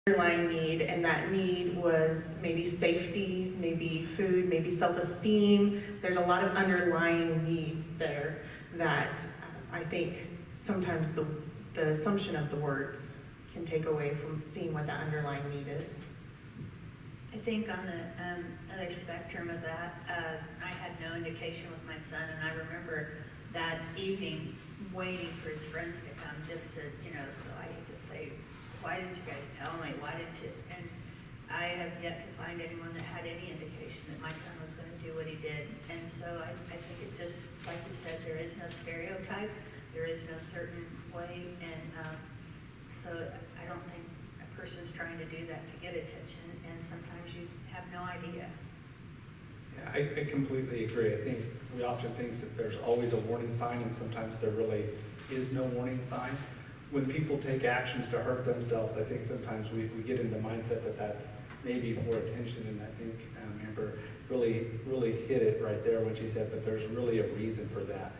underlying need, and that need was maybe safety, maybe food, maybe self-esteem. There's a lot of underlying needs there that I think sometimes the assumption of the words can take away from seeing what that underlying need is. I think on the other spectrum of that, I had no indication with my son, and I remember that evening waiting for his friends to come just to, so I could just say, why didn't you guys tell me? Why didn't you? And I have yet to find anyone that had any indication that my son was going to do what he did. And so I think it just, like you said, there is no stereotype, there is no certain way, and so I don't think a person's trying to do that to get attention, and sometimes you have no idea. Yeah, I completely agree. I think we often think that there's always a warning sign, and sometimes there really is no warning sign. When people take actions to hurt themselves, I think sometimes we get in the mindset that that's maybe for attention, and I think Amber really hit it right there when she said that there's really a reason for that.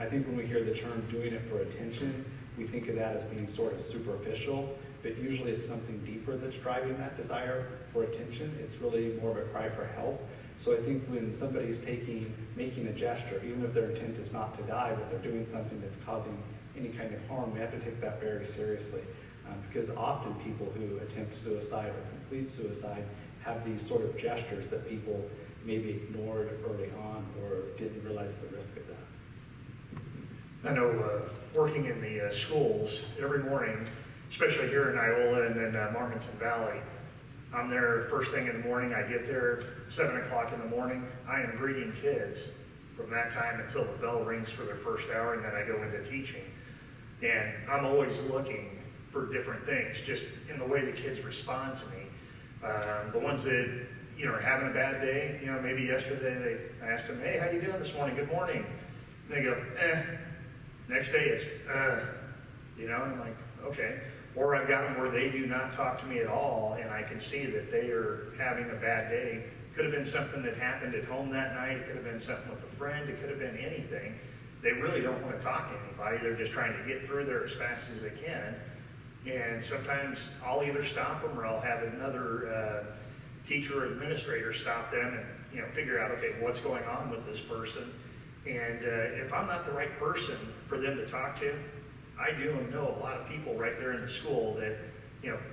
I think when we hear the term doing it for attention, we think of that as being sort of superficial, but usually it's something deeper that's driving that desire for attention. It's really more of a cry for help. So I think when somebody's making a gesture, even if their intent is not to die, but they're doing something that's causing any kind of harm, we have to take that very seriously. Because often people who attempt suicide or complete suicide have these sort of gestures that people maybe ignored early on or didn't realize the risk of that. I know working in the schools every morning, especially here in Iola and then Marmonton Valley, I'm there first thing in the morning. I get there 7 o'clock in the morning. I am greeting kids from that time until the bell rings for their first hour, and then I go into teaching. And I'm always looking for different things, just in the way the kids respond to me. The ones that are having a bad day, maybe yesterday I asked them, hey, how you doing this morning? Good morning. And they go, eh. Next day it's, and I'm like, okay. Or I've got them where they do not talk to me at all, and I can see that they are having a bad day. Could have been something that happened at home that night. It could have been something with a friend. It could have been anything. They really don't want to talk to anybody. They're just trying to get through there as fast as they can. And sometimes I'll either stop them or I'll have another teacher or administrator stop them and figure out, okay, what's going on with this person. And if I'm not the right person for them to talk to, I do know a lot of people right there in the school that,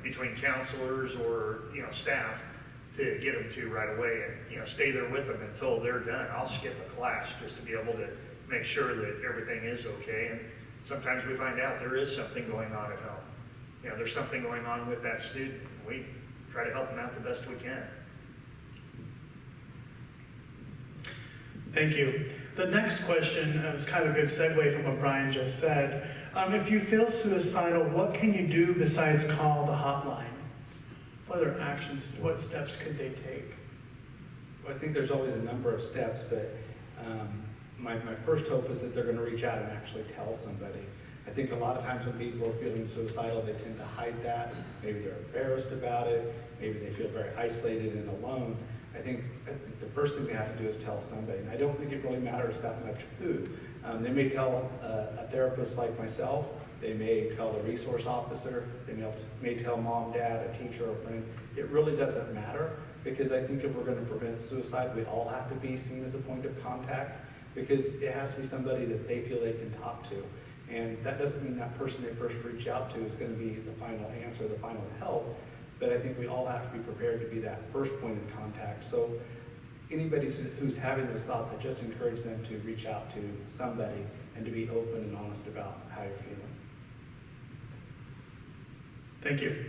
between counselors or, staff to get them to right away and, stay there with them until they're done. I'll skip a class just to be able to make sure that everything is okay. And sometimes we find out there is something going on at home. There's something going on with that student. We try to help them out the best we can. Thank you. The next question is kind of a good segue from what Brian just said. If you feel suicidal, what can you do besides call the hotline? What other actions, what steps could they take? Well, I think there's always a number of steps, but my first hope is that they're going to reach out and actually tell somebody. I think a lot of times when people are feeling suicidal, they tend to hide that. Maybe they're embarrassed about it. Maybe they feel very isolated and alone. I think the first thing they have to do is tell somebody. And I don't think it really matters that much who. They may tell a therapist like myself. They may tell the resource officer. They may tell mom, dad, a teacher, or a friend. It really doesn't matter, because I think if we're going to prevent suicide, we all have to be seen as a point of contact, because it has to be somebody that they feel they can talk to. And that doesn't mean that person they first reach out to is going to be the final answer, the final help, but I think we all have to be prepared to be that first point of contact. So anybody who's having those thoughts, I just encourage them to reach out to somebody and to be open and honest about how you're feeling. Thank you.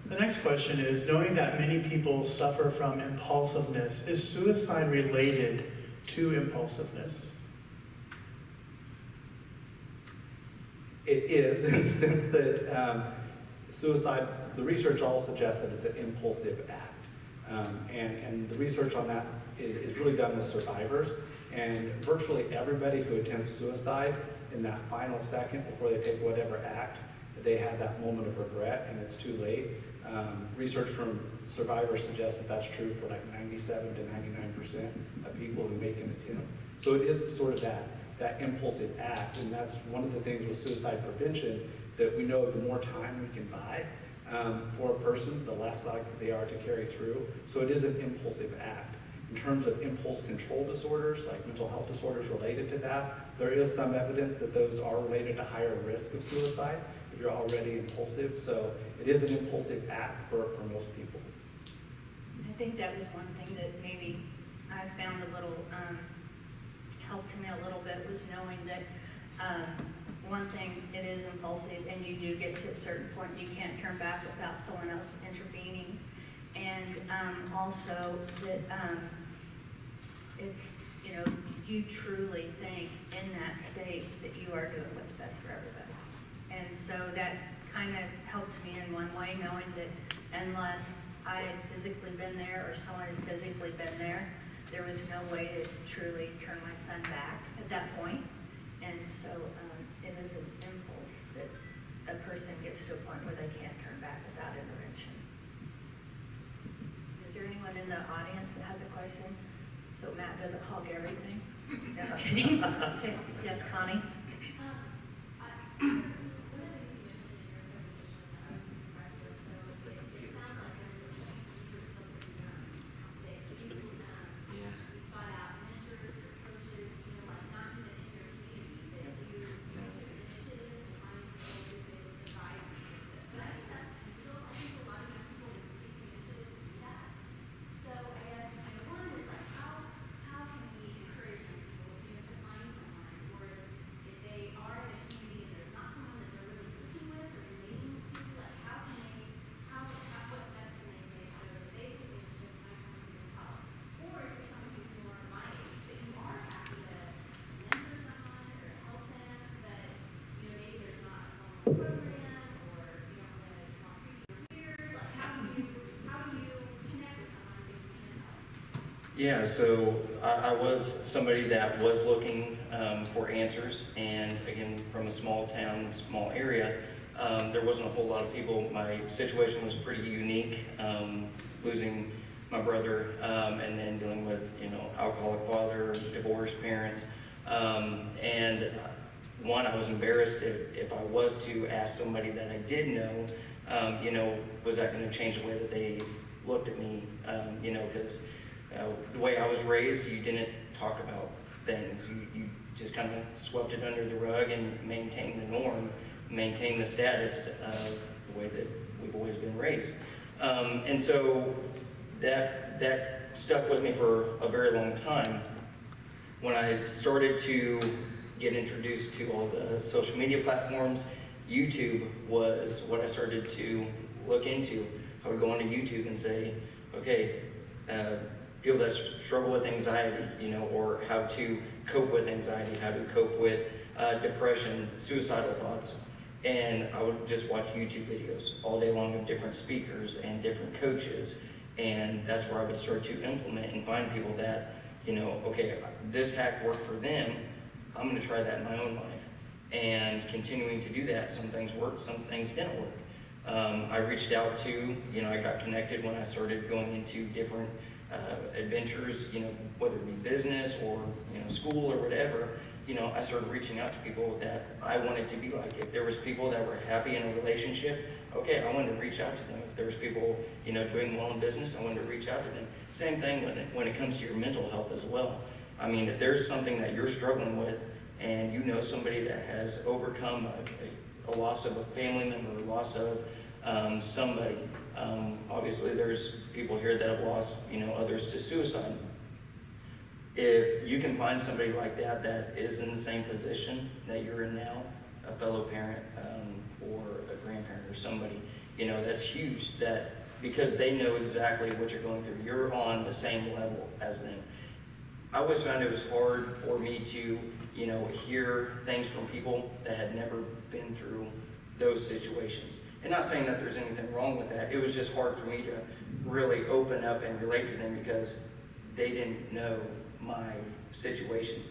The next question is, knowing that many people suffer from impulsiveness, is suicide related to impulsiveness? It is, in the sense that suicide, the research all suggests that it's an impulsive act. And the research on that is really done with survivors. And virtually everybody who attempts suicide, in that final second before they take whatever act, they have that moment of regret and it's too late. Research from survivors suggests that that's true for like 97 to 99% of people who make an attempt. So it is sort of that impulsive act, and that's one of the things with suicide prevention, that we know the more time we can buy, for a person, the less likely they are to carry through. So it is an impulsive act. In terms of impulse control disorders, like mental health disorders related to that, there is some evidence that those are related to higher risk of suicide if you're already impulsive. So it is an impulsive act for most people. I think that was one thing that maybe I found a little, helped me a little bit, was knowing that one thing, it is impulsive, and you do get to a certain point, you can't turn back without someone else intervening. And also that it's, you know, you truly think in that state that you are doing what's best for everybody. And so that kind of helped me in one way, knowing that unless I had physically been there or someone had physically been there, there was no way to truly turn my son back at that point. And so it is an impulse that a person gets to a point where they can't turn back without intervention. Is there anyone in the audience that has a question? So Matt doesn't hog everything? No, I'm kidding. Okay. Yes, Connie? Yeah, so I was somebody that was looking for answers, and again, from a small town, small area, there wasn't a whole lot of people. My situation was pretty unique, losing my brother, and then dealing with, alcoholic father, divorced parents, and one, I was embarrassed if I was to ask somebody that I did know, was that going to change the way that they looked at me, because the way I was raised, you didn't talk about things. You just kind of swept it under the rug and maintained the norm, maintained the status of the way that we've always been raised. And so that stuck with me for a very long time. When I started to get introduced to all the social media platforms, YouTube was what I started to look into. I would go onto YouTube and say, okay, people that struggle with anxiety, or how to cope with anxiety, how to cope with depression, suicidal thoughts. And I would just watch YouTube videos all day long of different speakers and different coaches. And that's where I would start to implement and find people that, okay, this hack worked for them, I'm gonna try that in my own life. And continuing to do that, some things worked, some things didn't work. I reached out to, I got connected when I started going into different adventures, whether it be business or, school or whatever. I started reaching out to people that I wanted to be like. If there was people that were happy in a relationship, okay, I wanted to reach out to them. If there was people, doing well in business, I wanted to reach out to them. Same thing when it comes to your mental health as well. I mean, if there's something that you're struggling with and you know somebody that has overcome a loss of a family member, a loss of somebody, obviously there's people here that have lost, others to suicide. If you can find somebody like that is in the same position that you're in now, a fellow parent or a grandparent or somebody, that's huge, that because they know exactly what you're going through. You're on the same level as them. I always found it was hard for me to, hear things from people that had never been through those situations. And not saying that there's anything wrong with that. It was just hard for me to really open up and relate to them because they didn't know my situation.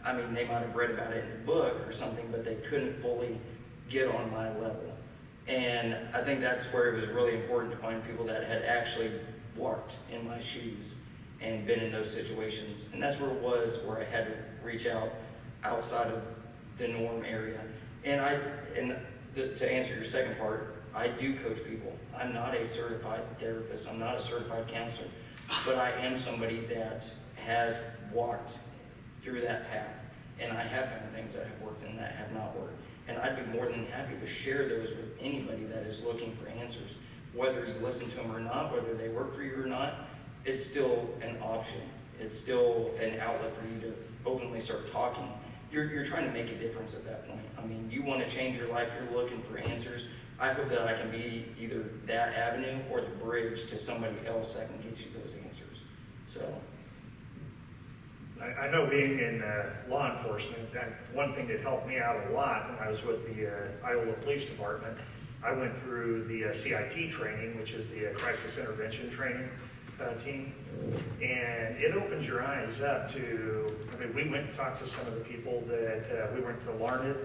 I mean, they might have read about it in a book or something, but they couldn't fully get on my level. And I think that's where it was really important to find people that had actually walked in my shoes and been in those situations. And that's where it was, where I had to reach out outside of the norm area. And to answer your second part, I do coach people. I'm not a certified therapist. I'm not a certified counselor, but I am somebody that has walked through that path. And I have found things that have worked and that have not worked. And I'd be more than happy to share those with anybody that is looking for answers. Whether you listen to them or not, whether they work for you or not, it's still an option. It's still an outlet for you to openly start talking. You're trying to make a difference at that point. I mean, you want to change your life, you're looking for answers. I hope that I can be either that avenue or the bridge to somebody else that can get you those answers. So. I know being in law enforcement, one thing that helped me out a lot when I was with the Iowa Police Department, I went through the CIT training, which is the Crisis Intervention Training team. And it opens your eyes up to, I mean, we went and talked to some of the people that we went to Larned.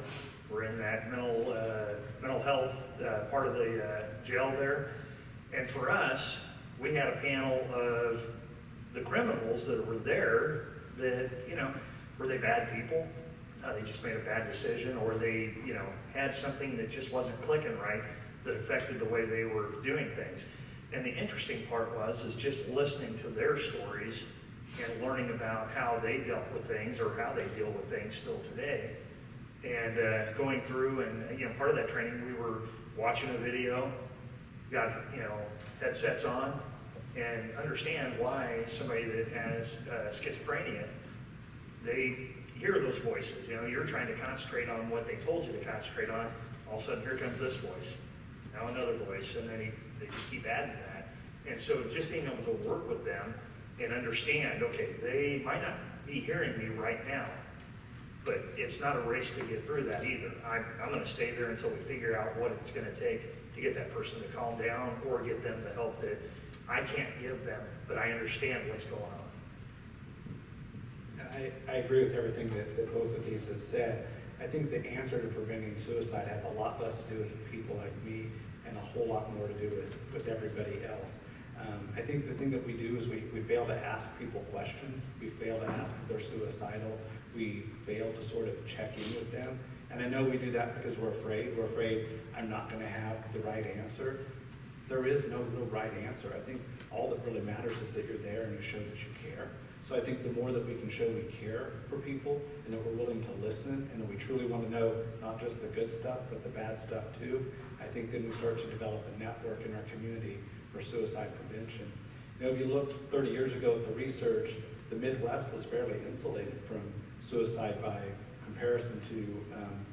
We're in that mental health part of the jail there. And for us, we had a panel of the criminals that were there that, you know, were they bad people? They just made a bad decision, or they, you know, had something that just wasn't clicking right that affected the way they were doing things. And the interesting part is just listening to their stories and learning about how they dealt with things or how they deal with things still today. And going through and, you know, part of that training, we were watching a video, got, you know, headsets on, and understand why somebody that has schizophrenia, they hear those voices. You know, you're trying to concentrate on what they told you to concentrate on. All of a sudden, here comes this voice. Now another voice, and then they just keep adding to that. And so just being able to work with them and understand, okay, they might not be hearing me right now, but it's not a race to get through that either. I'm going to stay there until we figure out what it's going to take to get that person to calm down or get them the help that I can't give them, but I understand what's going on. I agree with everything that both of these have said. I think the answer to preventing suicide has a lot less to do with people like me and a whole lot more to do with everybody else. I think the thing that we do is we fail to ask people questions. We fail to ask if they're suicidal. We fail to sort of check in with them. And I know we do that because we're afraid. We're afraid I'm not going to have the right answer. There is no real right answer. I think all that really matters is that you're there and you show that you care. So I think the more that we can show we care for people and that we're willing to listen and that we truly want to know not just the good stuff, but the bad stuff too, I think then we start to develop a network in our community for suicide prevention. You know, if you looked 30 years ago at the research, the Midwest was fairly insulated from suicide by comparison to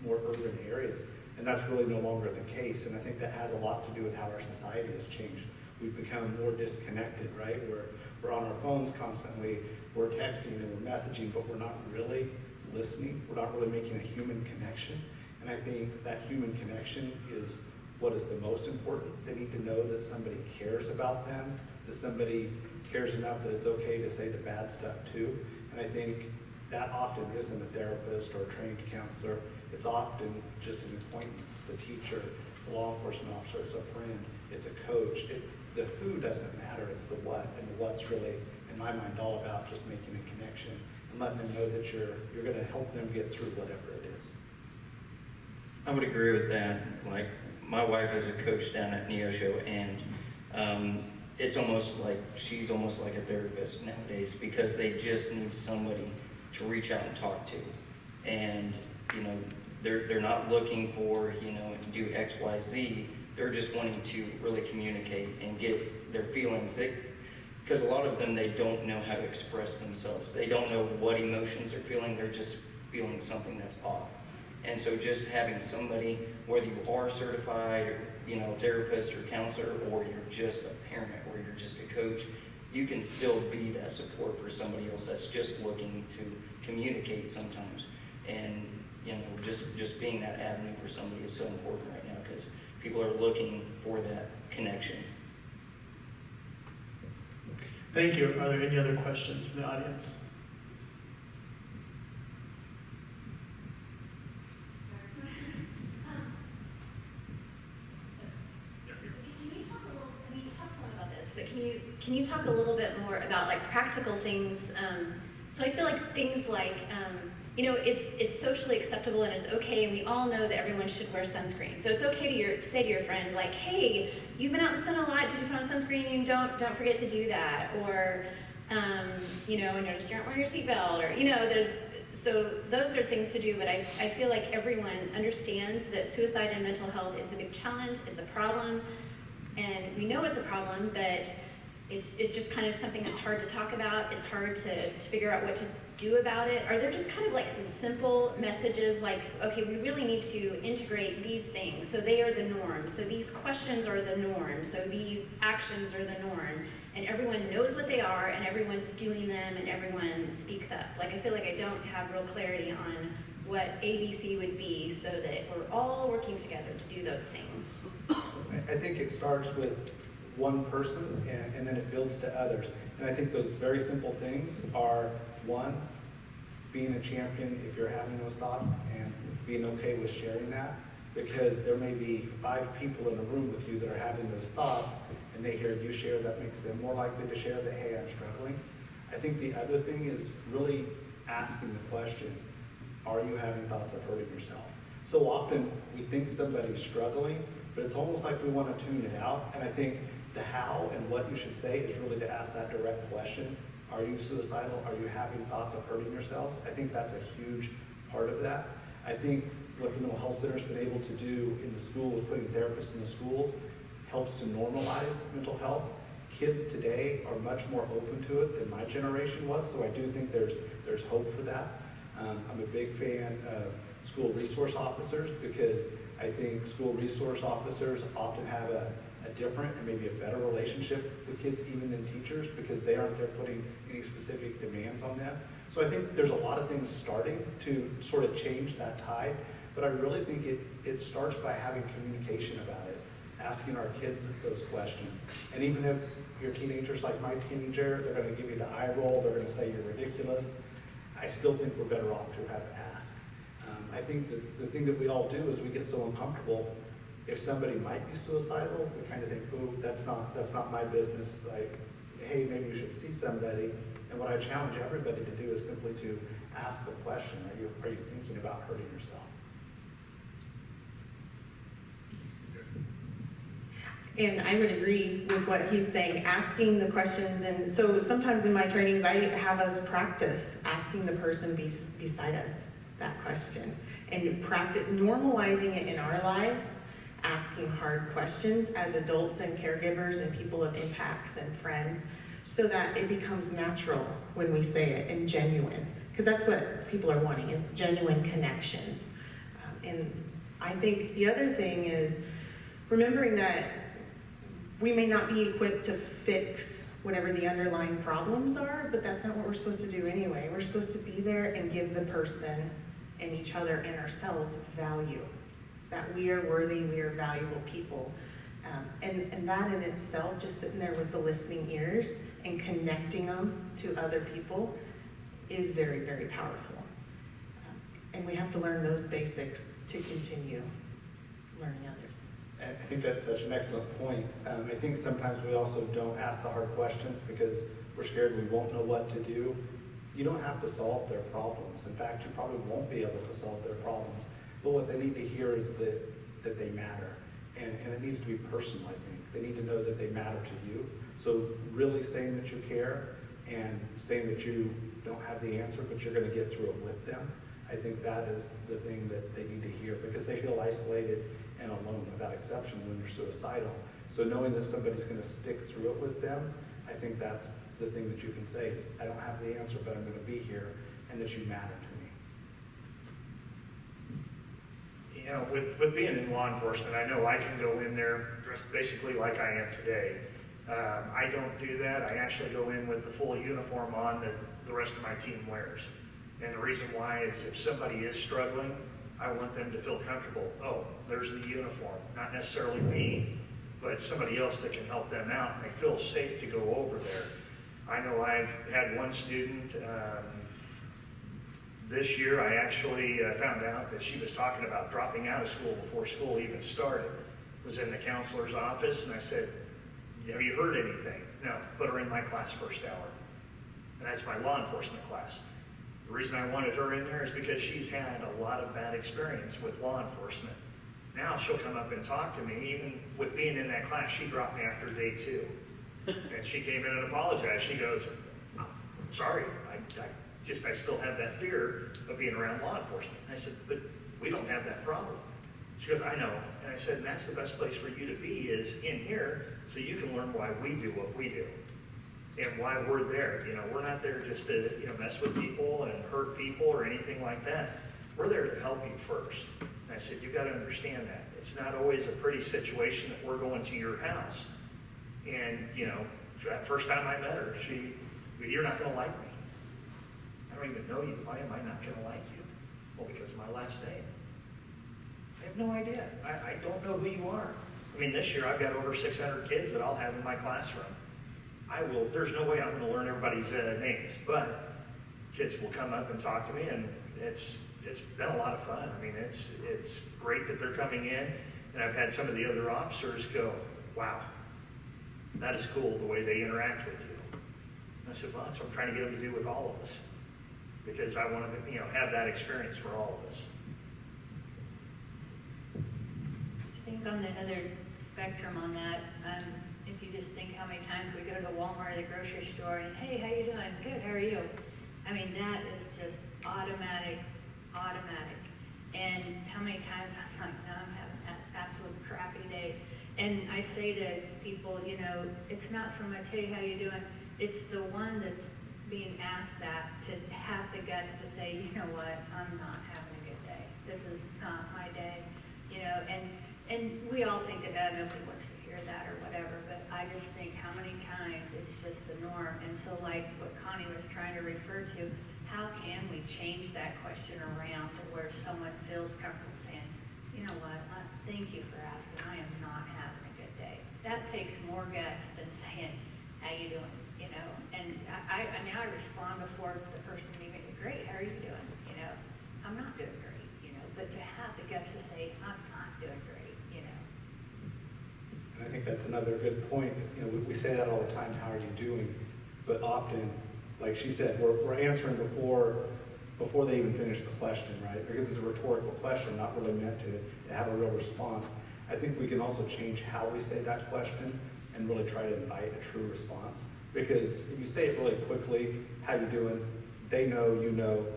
more urban areas. And that's really no longer the case. And I think that has a lot to do with how our society has changed. We've become more disconnected, right? We're on our phones constantly, we're texting and we're messaging, but we're not really listening. We're not really making a human connection. And I think that human connection is what is the most important. They need to know that somebody cares about them, that somebody cares enough that it's okay to say the bad stuff too. And I think that often isn't a therapist or a trained counselor. It's often just an acquaintance. It's a teacher, it's a law enforcement officer, it's a friend, it's a coach. The who doesn't matter, it's the what, and the what's really, in my mind, all about just making a connection and letting them know that you're going to help them get through whatever it is. I would agree with that. Like, my wife is a coach down at Neosho, and it's almost like she's almost like a therapist nowadays because they just need somebody to reach out and talk to. And, you know, they're not looking for, you know, do X, Y, Z. They're just wanting to really communicate and get their feelings. Because a lot of them, they don't know how to express themselves. They don't know what emotions they're feeling. They're just feeling something that's off. And so just having somebody, whether you are certified, or, you know, therapist or counselor, or you're just a parent, or you're just a coach, you can still be that support for somebody else that's just looking to communicate sometimes. And, you know, just being that avenue for somebody is so important right now because people are looking for that connection. Thank you. Are there any other questions from the audience? Can you talk a little bit more about like practical things? So I feel like things like it's socially acceptable and it's okay, and we all know that everyone should wear sunscreen. So it's okay to say to your friend, like, hey, you've been out in the sun a lot, did you put on sunscreen? Don't forget to do that. Or, I noticed you aren't wearing your seatbelt, or, so those are things to do, but I feel like everyone understands that suicide and mental health, it's a big challenge, it's a problem, and we know it's a problem, but it's just kind of something that's hard to talk about. It's hard to figure out what to do about it. Are there just kind of like some simple messages like, okay, we really need to integrate these things, so they are the norm, so these questions are the norm, so these actions are the norm, and everyone knows what they are, and everyone's doing them, and everyone speaks up. Like, I feel like I don't have real clarity on what ABC would be, so that we're all working together to do those things. I think it starts with one person and then it builds to others. And I think those very simple things are, one, being a champion if you're having those thoughts and being okay with sharing that, because there may be 5 people in a room with you that are having those thoughts and they hear you share, that makes them more likely to share that, hey, I'm struggling. I think the other thing is really asking the question, are you having thoughts of hurting yourself? So often we think somebody's struggling, but it's almost like we want to tune it out. And I think the how and what you should say is really to ask that direct question. Are you suicidal? Are you having thoughts of hurting yourselves? I think that's a huge part of that. I think what the mental health center's been able to do in the school with putting therapists in the schools helps to normalize mental health. Kids today are much more open to it than my generation was, so I do think there's hope for that. I'm a big fan of school resource officers because I think school resource officers often have a different and maybe a better relationship with kids even than teachers, because they aren't there putting any specific demands on them. So I think there's a lot of things starting to sort of change that tide, but I really think it starts by having communication about it, asking our kids those questions. And even if your teenager's like my teenager, they're going to give you the eye roll, they're going to say you're ridiculous, I still think we're better off to have asked. I think that the thing that we all do is we get so uncomfortable. If somebody might be suicidal, we kind of think, oh, that's not my business. Like, hey, maybe you should see somebody. And what I challenge everybody to do is simply to ask the question, are you thinking about hurting yourself? And I would agree with what he's saying, asking the questions. And so sometimes in my trainings, I have us practice asking the person beside us that question and practice normalizing it in our lives, asking hard questions as adults and caregivers and people of impacts and friends, so that it becomes natural when we say it and genuine, because that's what people are wanting, is genuine connections. And I think the other thing is remembering that we may not be equipped to fix whatever the underlying problems are, but that's not what we're supposed to do anyway. We're supposed to be there and give the person and each other and ourselves value, that we are worthy, we are valuable people. And that in itself, just sitting there with the listening ears and connecting them to other people is very, very powerful. And we have to learn those basics to continue learning others. I think that's such an excellent point. I think sometimes we also don't ask the hard questions because we're scared we won't know what to do. You don't have to solve their problems. In fact, you probably won't be able to solve their problems. But what they need to hear is that they matter. And it needs to be personal, I think. They need to know that they matter to you. So really saying that you care and saying that you don't have the answer, but you're going to get through it with them. I think that is the thing that they need to hear, because they feel isolated and alone without exception when you're suicidal. So knowing that somebody's going to stick through it with them, I think that's the thing that you can say is, I don't have the answer, but I'm going to be here, and that you matter to me. You know, with being in law enforcement, I know I can go in there dressed basically like I am today. I don't do that. I actually go in with the full uniform on that the rest of my team wears. And the reason why is if somebody is struggling, I want them to feel comfortable. Oh, there's the uniform. Not necessarily me, but somebody else that can help them out, and they feel safe to go over there. I know I've had one student, this year I actually found out that she was talking about dropping out of school before school even started. Was in the counselor's office, and I said, have you heard anything? No, put her in my class first hour. And that's my law enforcement class. The reason I wanted her in there is because she's had a lot of bad experience with law enforcement. Now she'll come up and talk to me. Even with being in that class, she dropped me after day 2. And she came in and apologized. She goes, "I'm sorry, I still have that fear of being around law enforcement." I said, "But we don't have that problem." She goes, "I know." And I said, "And that's the best place for you to be is in here so you can learn why we do what we do and why we're there. You know, we're not there just to, mess with people and hurt people or anything like that. We're there to help you first." And I said, "You got to understand that. It's not always a pretty situation that we're going to your house." And, that first time I met her, "You're not going to like me." "I don't even know you. Why am I not going to like you?" "Well, because of my last name." "I have no idea. I don't know who you are." I mean, this year I've got over 600 kids that I'll have in my classroom. There's no way I'm going to learn everybody's names, but kids will come up and talk to me, and it's been a lot of fun. I mean, it's great that they're coming in, and I've had some of the other officers go, "Wow, that is cool the way they interact with you." And I said, "Well, that's what I'm trying to get them to do with all of us, because I want to, have that experience for all of us." I think on the other spectrum on that, if you just think how many times we go to Walmart or the grocery store and, "Hey, how you doing?" "Good, how are you?" I mean, that is just automatic. And how many times I'm like, "No, I'm having an absolute crappy day." And I say to people, it's not so much, "Hey, how you doing?" It's the one that's being asked that to have the guts to say, "You know what, I'm not having a good day. This is not my day." And we all think that nobody wants to hear that or whatever, but I just think how many times it's just the norm. And so like what Connie was trying to refer to, how can we change that question around to where someone feels comfortable saying, "You know what, thank you for asking, I am not having a good day." That takes more guts than saying, "How you doing?" And I mean, I respond before the person even, "Great, how are you doing?" "I'm not doing great," but to have the guts to say, "I'm not doing great," And I think that's another good point. We say that all the time, "How are you doing?" But often, like she said, we're answering before they even finish the question, right? Because it's a rhetorical question, not really meant to have a real response. I think we can also change how we say that question and really try to invite a true response. Because if you say it really quickly, "How you doing?" They know,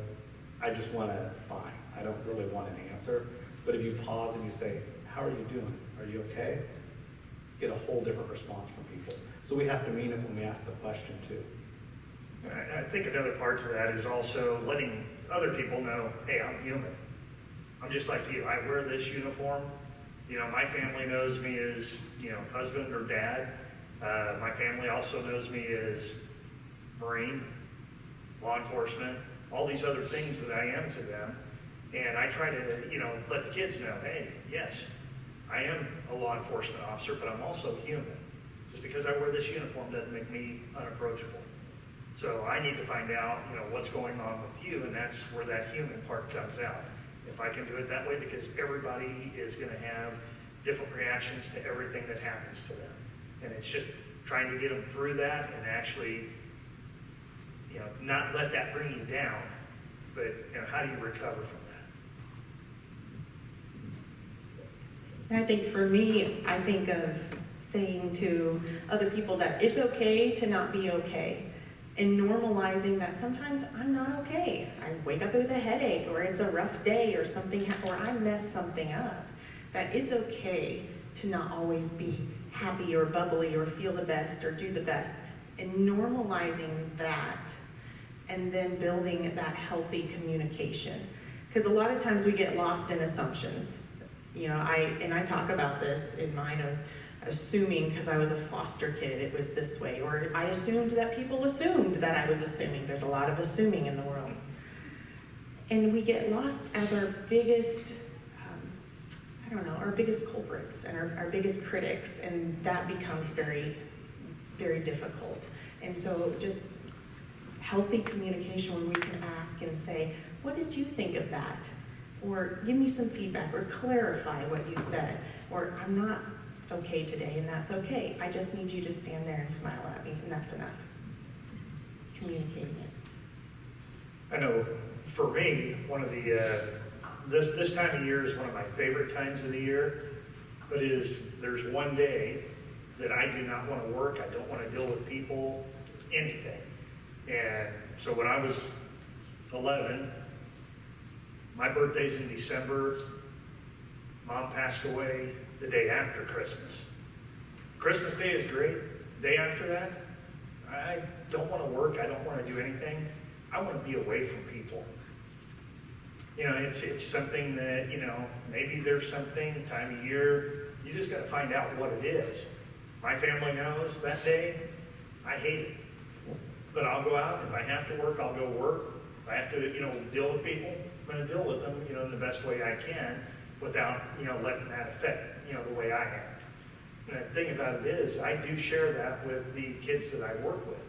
I just want to fine. I don't really want an answer. But if you pause and you say, "How are you doing? Are you okay?" Get a whole different response from people. So we have to mean it when we ask the question too. And I think another part to that is also letting other people know, "Hey, I'm human. I'm just like you. I wear this uniform. My family knows me as, husband or dad. My family also knows me as Marine, law enforcement, all these other things that I am to them. And I try to, let the kids know, "Hey, yes, I am a law enforcement officer, but I'm also human. Just because I wear this uniform doesn't make me unapproachable. So I need to find out, what's going on with you," and that's where that human part comes out. If I can do it that way, because everybody is going to have different reactions to everything that happens to them. And it's just trying to get them through that and actually, not let that bring you down, but, how do you recover from that? And I think for me, I think of saying to other people that it's okay to not be okay, and normalizing that sometimes I'm not okay. I wake up with a headache, or it's a rough day, or something, or I mess something up. That it's okay to not always be happy or bubbly or feel the best or do the best, and normalizing that, and then building that healthy communication. Because a lot of times we get lost in assumptions. I talk about this in mine of assuming, because I was a foster kid, it was this way, or I assumed that people assumed that I was assuming. There's a lot of assuming in the world. And we get lost as our biggest, our biggest culprits and our biggest critics, and that becomes very, very difficult. And so just healthy communication when we can ask and say, "What did you think of that?" Or "Give me some feedback," or "Clarify what you said," or "I'm not okay today," and that's okay. I just need you to stand there and smile at me, and that's enough. Communicating it. I know for me, one of the, this time of year is one of my favorite times of the year, but there's one day that I do not want to work, I don't want to deal with people, anything. And so when I was 11, my birthday's in December, Mom passed away the day after Christmas. Christmas Day is great. Day after that, I don't want to work, I don't want to do anything. I want to be away from people. You know, it's something that, you know, maybe there's something, time of year, you just got to find out what it is. My family knows that day, I hate it. But I'll go out, if I have to work, I'll go work. If I have to, you know, deal with people, I'm going to deal with them, you know, in the best way I can without, you know, letting that affect, you know, the way I act. And the thing about it is, I do share that with the kids that I work with.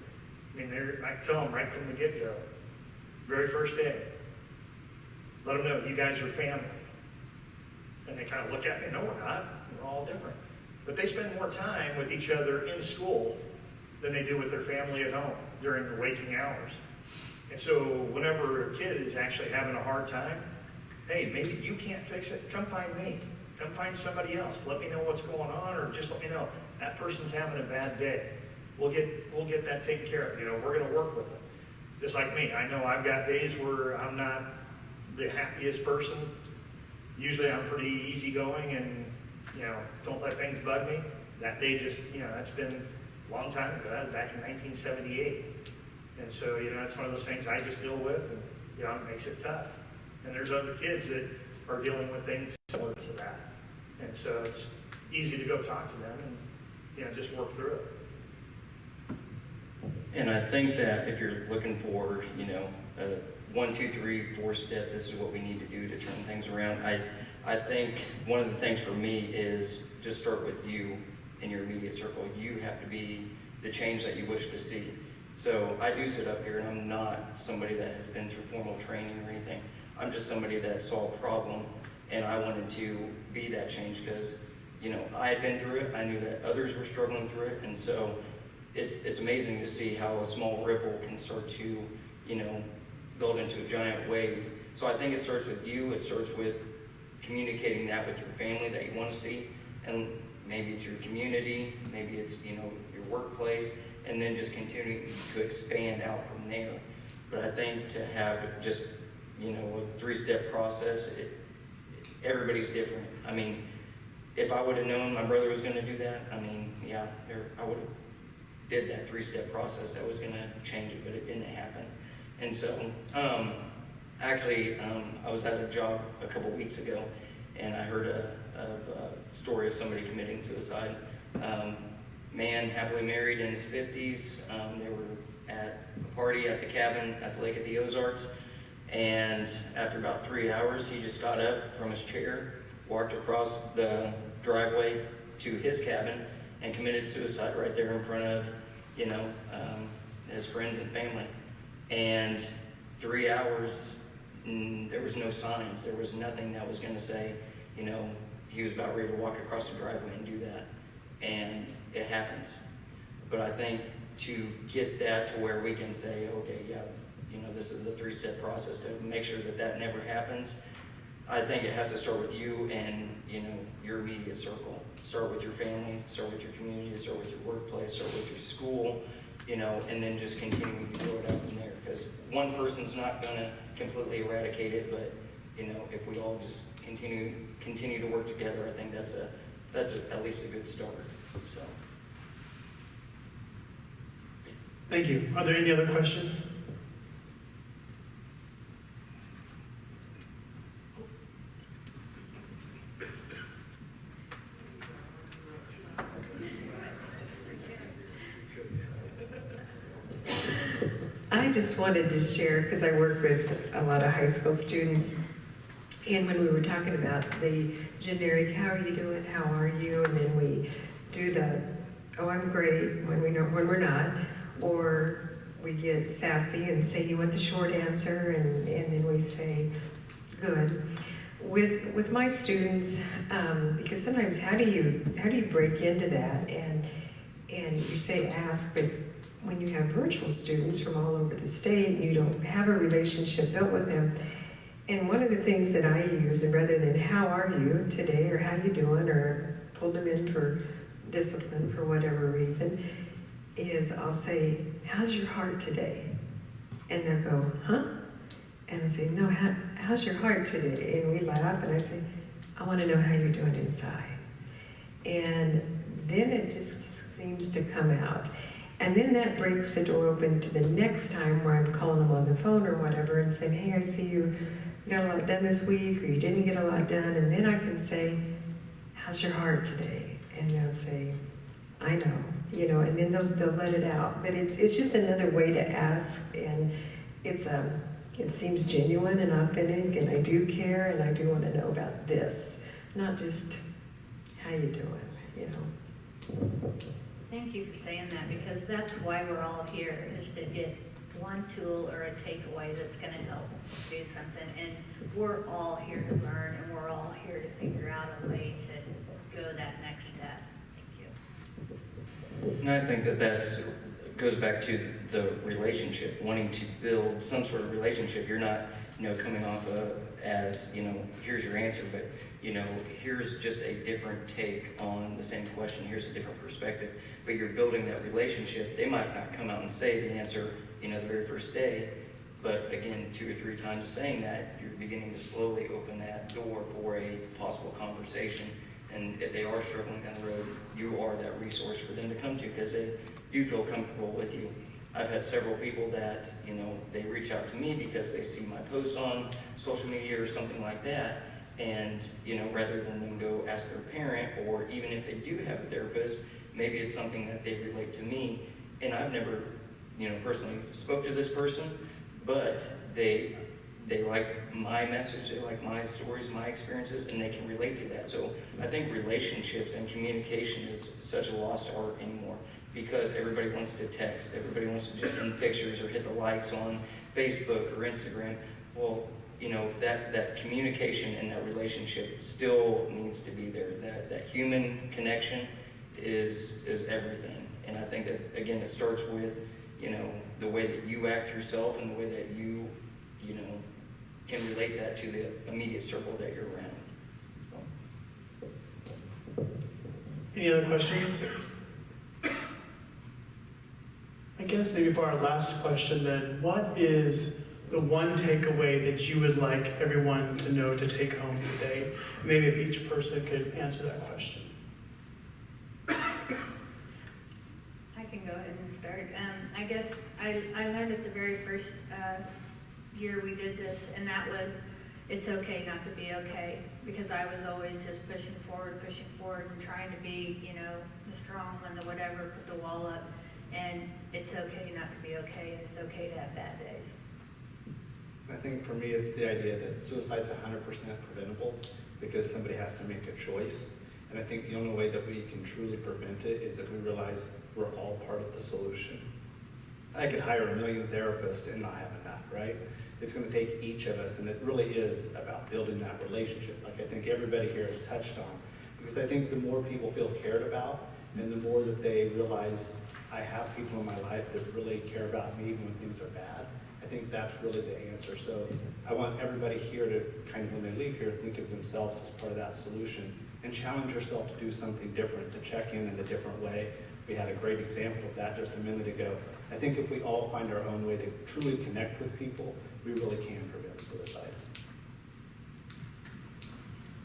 I mean, I tell them right from the get-go, very first day, let them know, you guys are family. And they kind of look at me, no, we're not, we're all different. But they spend more time with each other in school than they do with their family at home during the waking hours. And so whenever a kid is actually having a hard time, hey, maybe you can't fix it, come find me. Come find somebody else. Let me know what's going on, or just let me know that person's having a bad day. We'll get that taken care of. You know, we're going to work with them. Just like me, I know I've got days where I'm not the happiest person. Usually I'm pretty easygoing and, you know, don't let things bug me. That day just, you know, that's been a long time ago. That was back in 1978. And so, you know, it's one of those things I just deal with, and, you know, it makes it tough. And there's other kids that are dealing with things similar to that. And so it's easy to go talk to them and, you know, just work through it. And I think that if you're looking for, you know, a 1, 2, 3, 4 step, this is what we need to do to turn things around. I think one of the things for me is just start with you in your immediate circle. You have to be the change that you wish to see. So I do sit up here and I'm not somebody that has been through formal training or anything. I'm just somebody that saw a problem and I wanted to be that change because, you know, I had been through it. I knew that others were struggling through it. And so it's amazing to see how a small ripple can start to, you know, build into a giant wave. So I think it starts with you. It starts with communicating that with your family that you want to see. And maybe it's your community, maybe it's, you know, your workplace, and then just continuing to expand out from there. But I think to have just, you know, a 3-step process, everybody's different. I mean, if I would have known my brother was going to do that, I mean, yeah, I would have did that 3-step process that was going to change it, but it didn't happen. And so, actually, I was at a job a couple weeks ago, and I heard a story of somebody committing suicide. Man, happily married in his 50s. They were at a party at the cabin at the lake at the Ozarks, and after about 3 hours, he just got up from his chair, walked across the driveway to his cabin, and committed suicide right there in front of, you know, his friends and family. And 3 hours, there was no signs. There was nothing that was going to say, you know, he was about ready to walk across the driveway and do that. And it happens. But I think to get that to where we can say, okay, yeah, you know, this is a 3-step process to make sure that that never happens. I think it has to start with you and, you know, your immediate circle. Start with your family, start with your community, start with your workplace, start with your school, you know, and then just continue to grow it out from there. Because one person's not going to completely eradicate it, but, you know, if we all just continue to work together, I think that's at least a good start. So. Thank you. Are there any other questions? I just wanted to share, because I work with a lot of high school students, and when we were talking about the generic, how are you doing, how are you, and then we do the, oh, I'm great, when we're not, or we get sassy and say, you want the short answer, and then we say, good. With my students, because sometimes how do you break into that, and you say ask, but when you have virtual students from all over the state and you don't have a relationship built with them. And one of the things that I use, and rather than how are you today or how you doing, or pulled them in for discipline for whatever reason, is I'll say, how's your heart today? And they'll go, huh? And I say, no, how's your heart today? And we laugh, and I say, I want to know how you're doing inside. And then it just seems to come out. And then that breaks the door open to the next time where I'm calling them on the phone or whatever and saying, hey, I see you got a lot done this week, or you didn't get a lot done. And then I can say, how's your heart today? And they'll say, I know, and then they'll let it out. But it's just another way to ask, and it seems genuine and authentic, and I do care, and I do want to know about this, not just how you doing, Thank you for saying that, because that's why we're all here, is to get one tool or a takeaway that's going to help do something. And we're all here to learn, and we're all here to figure out a way to go that next step. Thank you. And I think that goes back to the relationship, wanting to build some sort of relationship. You're not, coming off as, here's your answer, but, here's just a different take on the same question. Here's a different perspective. But you're building that relationship. They might not come out and say the answer, the very first day, but again, 2 or 3 times saying that, you're beginning to slowly open that door for a possible conversation. And if they are struggling down the road, you are that resource for them to come to, because they do feel comfortable with you. I've had several people that, they reach out to me because they see my post on social media or something like that, and, rather than them go ask their parent, or even if they do have a therapist, maybe it's something that they relate to me, and I've never, personally spoke to this person, but they like my message, they like my stories, my experiences, and they can relate to that. So I think relationships and communication is such a lost art anymore, because everybody wants to text, everybody wants to just send pictures or hit the likes on Facebook or Instagram. Well, that communication and that relationship still needs to be there. That human connection is everything. And I think that, again, it starts with, the way that you act yourself and the way that you can relate that to the immediate circle that you're around. Any other questions? I guess maybe for our last question then, what is the one takeaway that you would like everyone to know to take home today? Maybe if each person could answer that question. I can go ahead and start. I guess I learned it the very first year we did this, and that was, it's okay not to be okay, because I was always just pushing forward, and trying to be, the strong one, the whatever, put the wall up, and it's okay not to be okay, and it's okay to have bad days. I think for me, it's the idea that suicide's 100% preventable, because somebody has to make a choice. And I think the only way that we can truly prevent it is if we realize we're all part of the solution. I could hire 1 million therapists and not have enough, right? It's going to take each of us, and it really is about building that relationship, like I think everybody here has touched on. Because I think the more people feel cared about, and the more that they realize I have people in my life that really care about me even when things are bad, I think that's really the answer. So I want everybody here to kind of, when they leave here, think of themselves as part of that solution, and challenge yourself to do something different, to check in a different way. We had a great example of that just a minute ago. I think if we all find our own way to truly connect with people, we really can prevent suicide.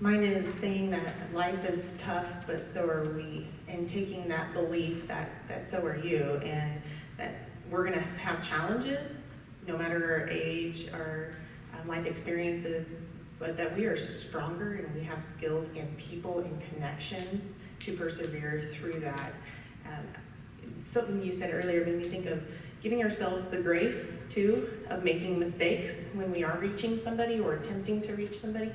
Mine is saying that life is tough, but so are we, and taking that belief that so are you, and that we're gonna have challenges, no matter our age, our life experiences, but that we are stronger and we have skills and people and connections to persevere through that. Something you said earlier made me think of giving ourselves the grace, too, of making mistakes when we are reaching somebody or attempting to reach somebody.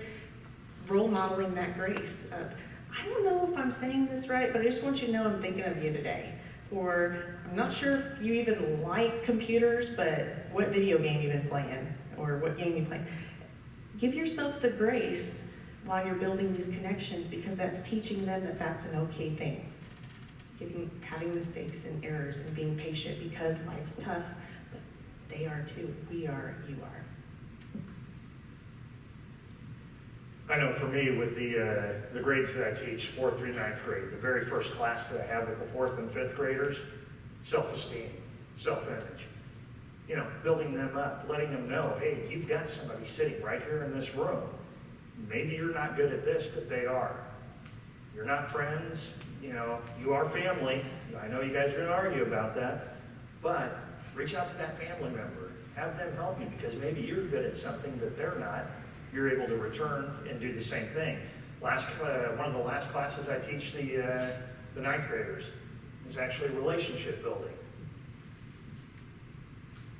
Role modeling that grace of, I don't know if I'm saying this right, but I just want you to know I'm thinking of you today. Or, I'm not sure if you even like computers, but what video game you've been playing, or what game you play. Give yourself the grace while you're building these connections, because that's teaching them that that's an okay thing. having mistakes and errors and being patient because life's tough, but they are too. We are, you are. I know for me, with the grades that I teach, 4th through 9th grade, the very first class that I have with the 4th and 5th graders, self-esteem, self-image. You know, building them up, letting them know, hey, you've got somebody sitting right here in this room. Maybe you're not good at this, but they are. You're not friends, you know, you are family. I know you guys are gonna argue about that, but reach out to that family member. Have them help you, because maybe you're good at something that they're not. You're able to return and do the same thing. One of the last classes I teach the 9th graders is actually relationship building.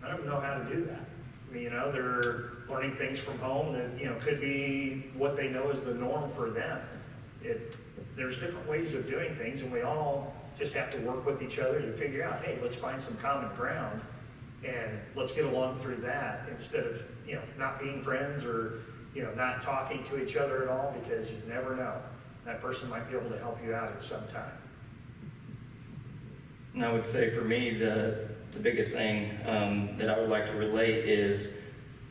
I don't know how to do that. I mean, you know, they're learning things from home that, you know, could be what they know is the norm for them. There's different ways of doing things, and we all just have to work with each other to figure out, hey, let's find some common ground and let's get along through that instead of, you know, not being friends or, you know, not talking to each other at all, because you never know. That person might be able to help you out at some time. And I would say for me, the biggest thing that I would like to relate is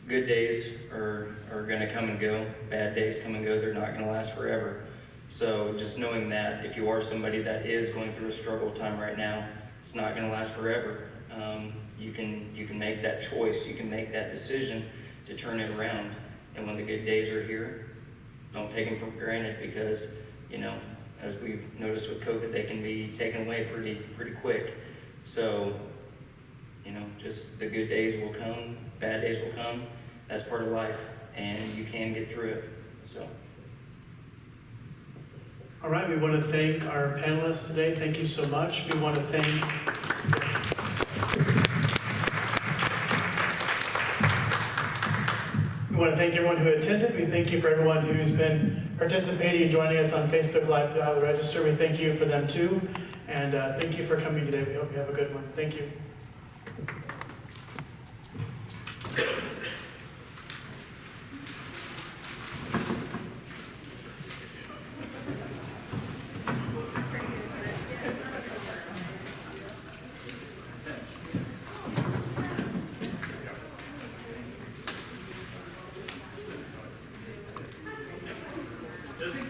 good days are going to come and go. Bad days come and go. They're not going to last forever. So just knowing that if you are somebody that is going through a struggle time right now, it's not going to last forever. You can make that choice. You can make that decision to turn it around. And when the good days are here, don't take them for granted, because, you know, as we've noticed with COVID, they can be taken away pretty quick. So, you know, just the good days will come, bad days will come. That's part of life, and you can get through it. So. All right, we want to thank our panelists today. Thank you so much. We want to thank everyone who attended. We thank you for everyone who's been participating and joining us on Facebook Live throughout the register. We thank you for them too. And thank you for coming today. We hope you have a good one. Thank you. Does he?